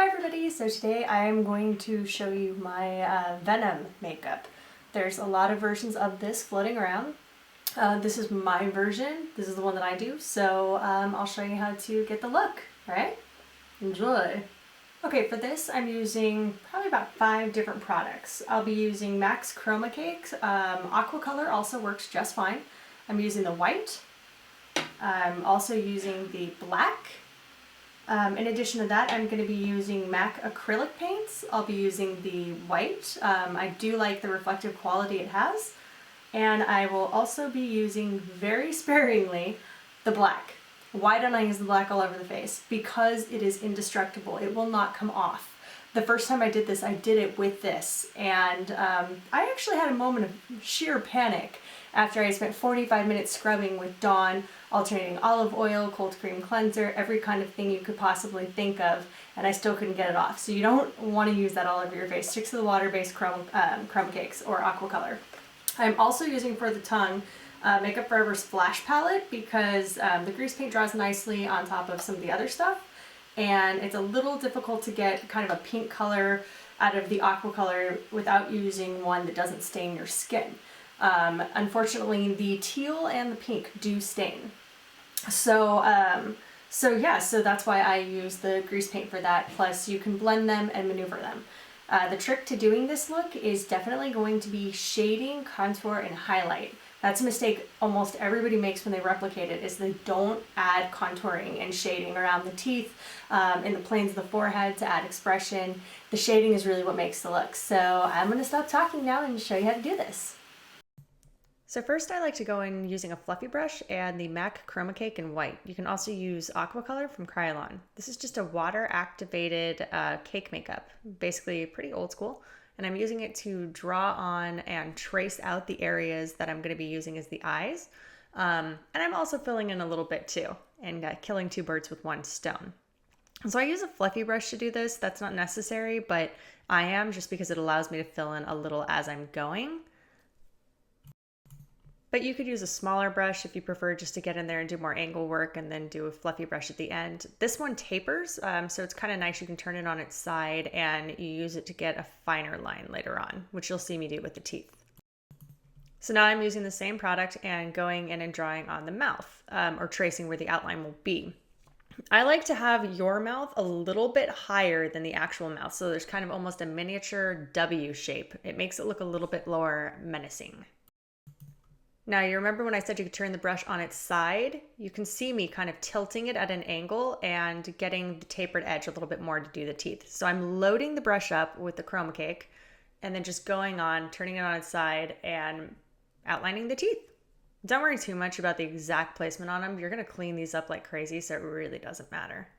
Hi everybody, so today I am going to show you my Venom makeup. There's a lot of versions of this floating around. This is my version, this is the one that I do, so I'll show you how to get the look, alright? Enjoy! Okay, for this I'm using probably about 5 different products. I'll be using MAC Chromocake. Aqua color also works just fine. I'm using the white. I'm also using the black. In addition to that, I'm going to be using MAC acrylic paints. I'll be using the white. I do like the reflective quality it has. And I will also be using, very sparingly, the black. Why don't I use the black all over the face? Because it is indestructible. It will not come off. The first time I did this, I did it with this. And I actually had a moment of sheer panic after I spent 45 minutes scrubbing with Dawn, alternating olive oil, cold cream cleanser, every kind of thing you could possibly think of, and I still couldn't get it off. So you don't want to use that all over your face. Stick to the water-based Chromocakes or aqua color. I'm also using for the tongue Makeup Forever's Splash Palette because the grease paint draws nicely on top of some of the other stuff, and it's a little difficult to get kind of a pink color out of the aqua color without using one that doesn't stain your skin. Unfortunately, the teal and the pink do stain. So that's why I use the grease paint for that. Plus you can blend them and maneuver them. The trick to doing this look is definitely going to be shading, contour, and highlight. That's a mistake almost everybody makes when they replicate it, is they don't add contouring and shading around the teeth, in the planes of the forehead to add expression. The shading is really what makes the look. So I'm going to stop talking now and show you how to do this. So first I like to go in using a fluffy brush and the MAC Chromocake in white. You can also use aqua color from Kryolan. This is just a water activated cake makeup, basically pretty old school. And I'm using it to draw on and trace out the areas that I'm going to be using as the eyes. And I'm also filling in a little bit too, and killing 2 birds with 1 stone. So I use a fluffy brush to do this. That's not necessary, but I am, just because it allows me to fill in a little as I'm going. But you could use a smaller brush if you prefer, just to get in there and do more angle work, and then do a fluffy brush at the end. This one tapers, so it's kind of nice. You can turn it on its side and you use it to get a finer line later on, which you'll see me do with the teeth. So now I'm using the same product and going in and drawing on the mouth, or tracing where the outline will be. I like to have your mouth a little bit higher than the actual mouth, so there's kind of almost a miniature W shape. It makes it look a little bit more menacing. Now, you remember when I said you could turn the brush on its side? You can see me kind of tilting it at an angle and getting the tapered edge a little bit more to do the teeth. So I'm loading the brush up with the Chromacake and then just going on, turning it on its side and outlining the teeth. Don't worry too much about the exact placement on them. You're going to clean these up like crazy, so it really doesn't matter.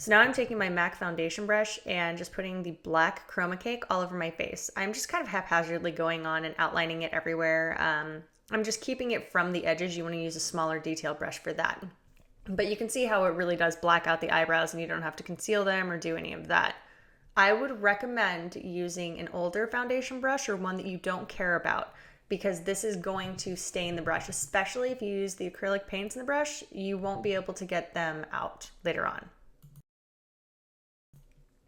So now I'm taking my MAC foundation brush and just putting the black Chromacake all over my face. I'm just kind of haphazardly going on and outlining it everywhere. I'm just keeping it from the edges. You want to use a smaller detail brush for that. But you can see how it really does black out the eyebrows, and you don't have to conceal them or do any of that. I would recommend using an older foundation brush, or one that you don't care about, because this is going to stain the brush, especially if you use the acrylic paints in the brush. You won't be able to get them out later on.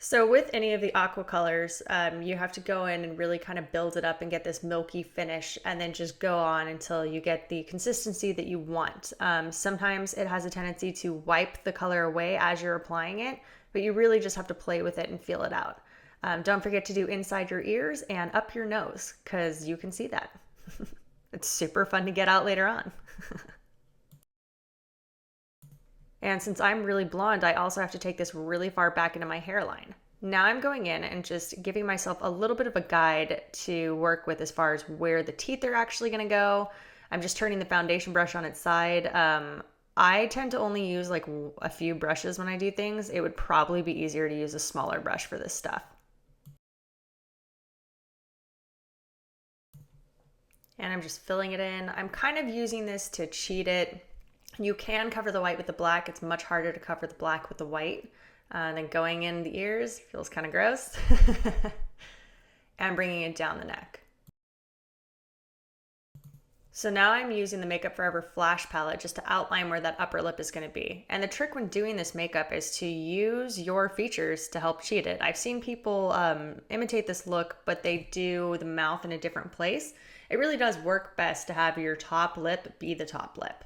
So with any of the aqua colors, you have to go in and really kind of build it up and get this milky finish, and then just go on until you get the consistency that you want. Sometimes it has a tendency to wipe the color away as you're applying it, but you really just have to play with it and feel it out. Don't forget to do inside your ears and up your nose, because you can see that. It's super fun to get out later on. And since I'm really blonde, I also have to take this really far back into my hairline. Now I'm going in and just giving myself a little bit of a guide to work with as far as where the teeth are actually going to go. I'm just turning the foundation brush on its side. I tend to only use like a few brushes when I do things. It would probably be easier to use a smaller brush for this stuff. And I'm just filling it in. I'm kind of using this to cheat it. You can cover the white with the black. It's much harder to cover the black with the white. Then going in the ears feels kind of gross. And bringing it down the neck. So now I'm using the Makeup Forever Flash palette just to outline where that upper lip is going to be. And the trick when doing this makeup is to use your features to help cheat it. I've seen people imitate this look, but they do the mouth in a different place. It really does work best to have your top lip be the top lip.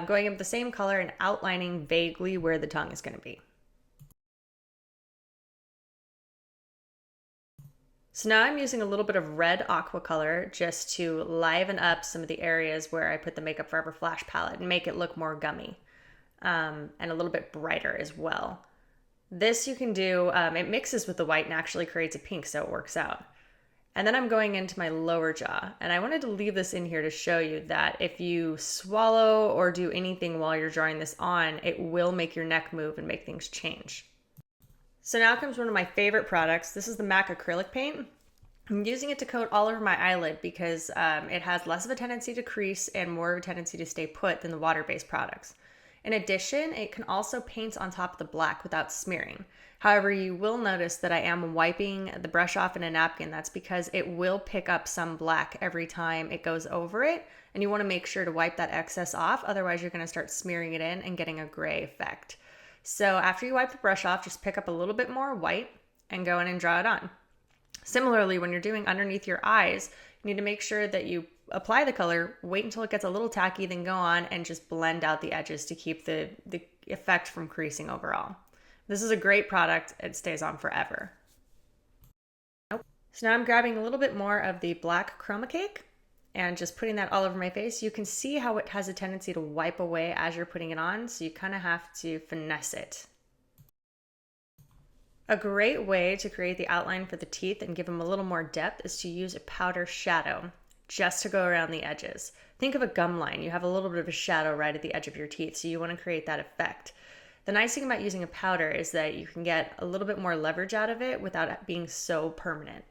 Going in with the same color and outlining vaguely where the tongue is going to be. So now I'm using a little bit of red aqua color just to liven up some of the areas where I put the Makeup Forever Flash palette and make it look more gummy and a little bit brighter as well. This you can do, it mixes with the white and actually creates a pink, so it works out. And then I'm going into my lower jaw, and I wanted to leave this in here to show you that if you swallow or do anything while you're drawing this on, it will make your neck move and make things change. So now comes one of my favorite products. This is the MAC acrylic paint. I'm using it to coat all over my eyelid because it has less of a tendency to crease and more of a tendency to stay put than the water-based products. In addition, it can also paint on top of the black without smearing. However, you will notice that I am wiping the brush off in a napkin. That's because it will pick up some black every time it goes over it, and you want to make sure to wipe that excess off, otherwise you're going to start smearing it in and getting a gray effect. So after you wipe the brush off, just pick up a little bit more white and go in and draw it on. Similarly, when you're doing underneath your eyes, you need to make sure that you apply the color, wait until it gets a little tacky, then go on and just blend out the edges to keep the effect from creasing overall. This is a great product. It stays on forever. So now I'm grabbing a little bit more of the black Chromocake and just putting that all over my face. You can see how it has a tendency to wipe away as you're putting it on, so you kind of have to finesse it. A great way to create the outline for the teeth and give them a little more depth is to use a powder shadow just to go around the edges. Think of a gum line. You have a little bit of a shadow right at the edge of your teeth, so you want to create that effect. The nice thing about using a powder is that you can get a little bit more leverage out of it without it being so permanent.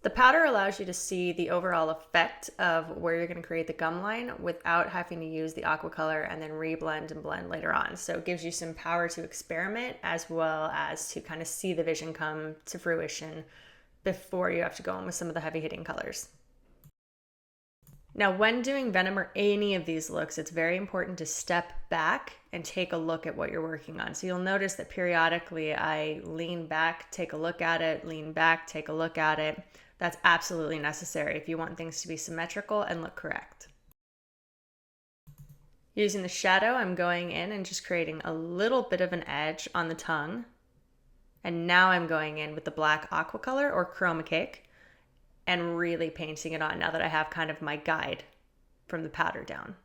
The powder allows you to see the overall effect of where you're going to create the gum line without having to use the aqua color and then reblend and blend later on. So it gives you some power to experiment as well as to kind of see the vision come to fruition before you have to go in with some of the heavy hitting colors. Now, when doing Venom or any of these looks, it's very important to step back and take a look at what you're working on. So you'll notice that periodically I lean back, take a look at it, lean back, take a look at it. That's absolutely necessary if you want things to be symmetrical and look correct. Using the shadow, I'm going in and just creating a little bit of an edge on the tongue. And now I'm going in with the black aqua color or Chromacake and really painting it on now that I have kind of my guide from the powder down.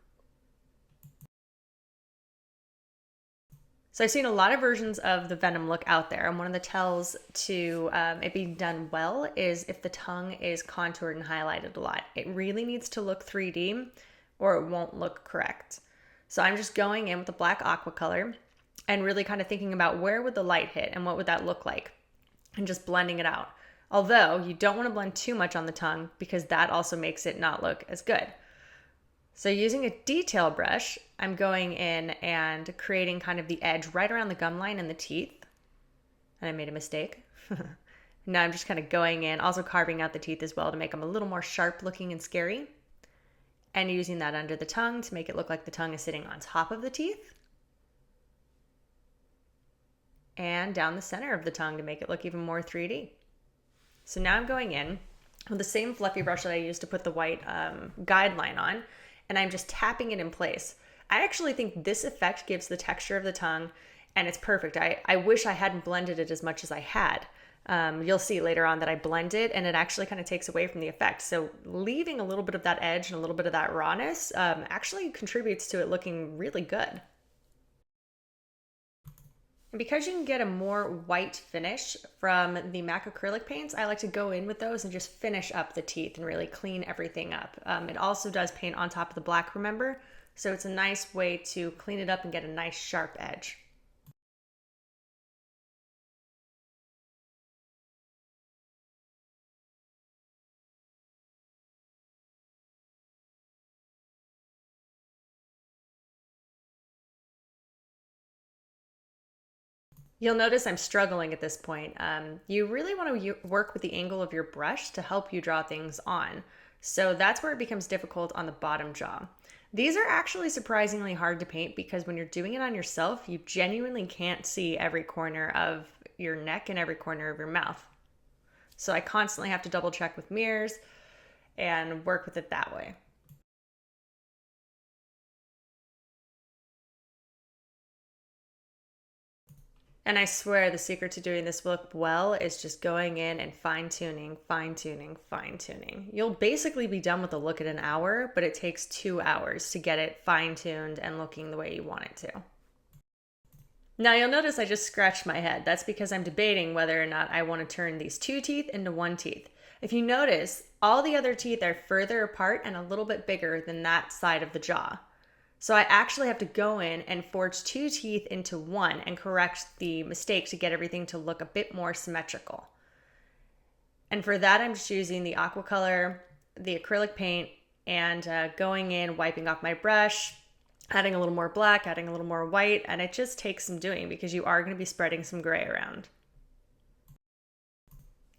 So I've seen a lot of versions of the Venom look out there, and one of the tells to it being done well is if the tongue is contoured and highlighted a lot. It really needs to look 3D or it won't look correct. So I'm just going in with the black aqua color and really kind of thinking about where would the light hit and what would that look like, and just blending it out. Although you don't want to blend too much on the tongue because that also makes it not look as good. So using a detail brush, I'm going in and creating kind of the edge right around the gum line and the teeth. And I made a mistake. Now I'm just kind of going in, also carving out the teeth as well to make them a little more sharp looking and scary. And using that under the tongue to make it look like the tongue is sitting on top of the teeth. And down the center of the tongue to make it look even more 3D. So now I'm going in with the same fluffy brush that I used to put the white guideline on, and I'm just tapping it in place. I actually think this effect gives the texture of the tongue, and it's perfect. I wish I hadn't blended it as much as I had. You'll see later on that I blend it, and it actually kind of takes away from the effect. So leaving a little bit of that edge and a little bit of that rawness actually contributes to it looking really good. And because you can get a more white finish from the MAC acrylic paints, I like to go in with those and just finish up the teeth and really clean everything up. It also does paint on top of the black, remember? So it's a nice way to clean it up and get a nice sharp edge. You'll notice I'm struggling at this point. You really want to work with the angle of your brush to help you draw things on. So that's where it becomes difficult on the bottom jaw. These are actually surprisingly hard to paint because when you're doing it on yourself, you genuinely can't see every corner of your neck and every corner of your mouth. So I constantly have to double check with mirrors and work with it that way. And I swear the secret to doing this look well is just going in and fine-tuning, fine-tuning, fine-tuning. You'll basically be done with the look in an hour, but it takes 2 hours to get it fine-tuned and looking the way you want it to. Now you'll notice I just scratched my head. That's because I'm debating whether or not I want to turn these 2 teeth into 1 tooth. If you notice, all the other teeth are further apart and a little bit bigger than that side of the jaw. So I actually have to go in and forge 2 teeth into 1 and correct the mistake to get everything to look a bit more symmetrical. And for that, I'm just using the aqua color, the acrylic paint, and going in, wiping off my brush, adding a little more black, adding a little more white, and it just takes some doing because you are going to be spreading some gray around.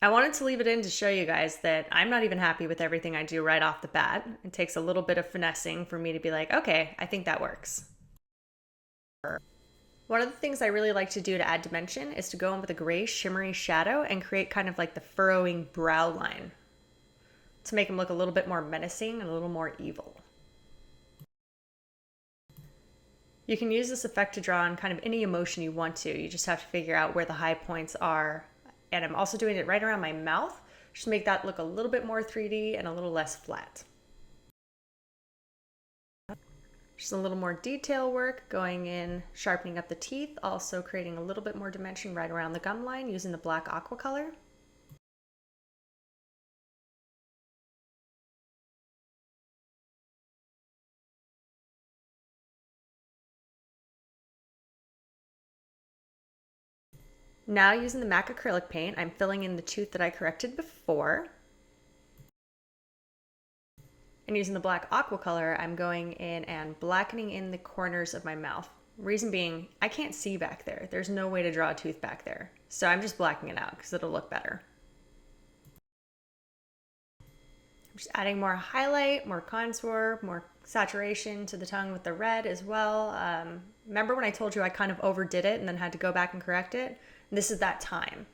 I wanted to leave it in to show you guys that I'm not even happy with everything I do right off the bat. It takes a little bit of finessing for me to be like, okay, I think that works. One of the things I really like to do to add dimension is to go in with a gray shimmery shadow and create kind of like the furrowing brow line to make him look a little bit more menacing and a little more evil. You can use this effect to draw on kind of any emotion you want to. You just have to figure out where the high points are. And I'm also doing it right around my mouth, just to make that look a little bit more 3D and a little less flat. Just a little more detail work, going in, sharpening up the teeth, also creating a little bit more dimension right around the gum line using the black aqua color. Now using the MAC acrylic paint, I'm filling in the tooth that I corrected before. And using the black aqua color, I'm going in and blackening in the corners of my mouth. Reason being, I can't see back there. There's no way to draw a tooth back there. So I'm just blacking it out because it'll look better. I'm just adding more highlight, more contour, more saturation to the tongue with the red as well. Remember when I told you I kind of overdid it and then had to go back and correct it? This is that time.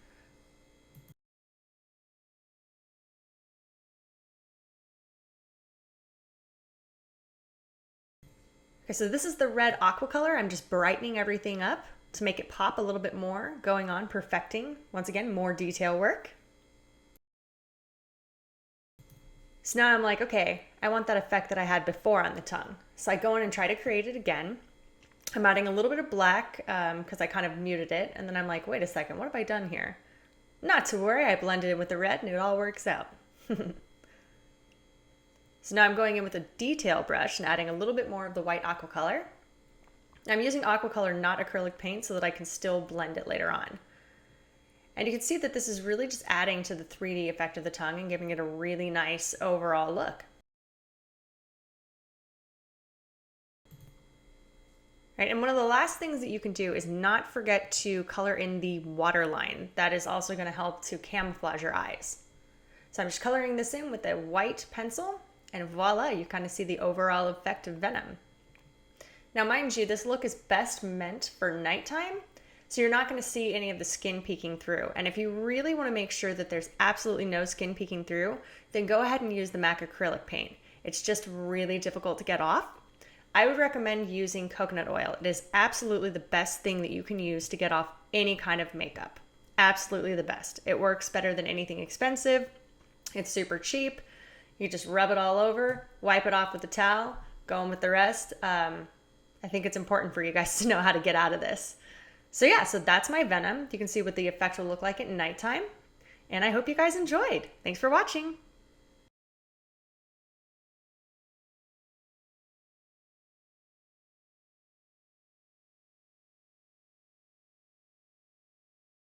Okay, so this is the red aqua color. I'm just brightening everything up to make it pop a little bit more, going on, perfecting. Once again, more detail work. So now I'm like, okay, I want that effect that I had before on the tongue. So I go in and try to create it again. I'm adding a little bit of black because I kind of muted it. And then I'm like, wait a second, what have I done here? Not to worry, I blended it with the red and it all works out. So now I'm going in with a detail brush and adding a little bit more of the white aqua color. I'm using aqua color, not acrylic paint, so that I can still blend it later on. And you can see that this is really just adding to the 3D effect of the tongue and giving it a really nice overall look. Right, and one of the last things that you can do is not forget to color in the waterline. That is also going to help to camouflage your eyes. So I'm just coloring this in with a white pencil, and voila, you kind of see the overall effect of Venom. Now mind you, this look is best meant for nighttime, so you're not going to see any of the skin peeking through. And if you really want to make sure that there's absolutely no skin peeking through, then go ahead and use the MAC acrylic paint. It's just really difficult to get off. I would recommend using coconut oil. It is absolutely the best thing that you can use to get off any kind of makeup. Absolutely the best. It works better than anything expensive. It's super cheap. You just rub it all over, wipe it off with a towel, go in with the rest. I think it's important for you guys to know how to get out of this. So yeah, so that's my Venom. You can see what the effect will look like at nighttime. And I hope you guys enjoyed. Thanks for watching.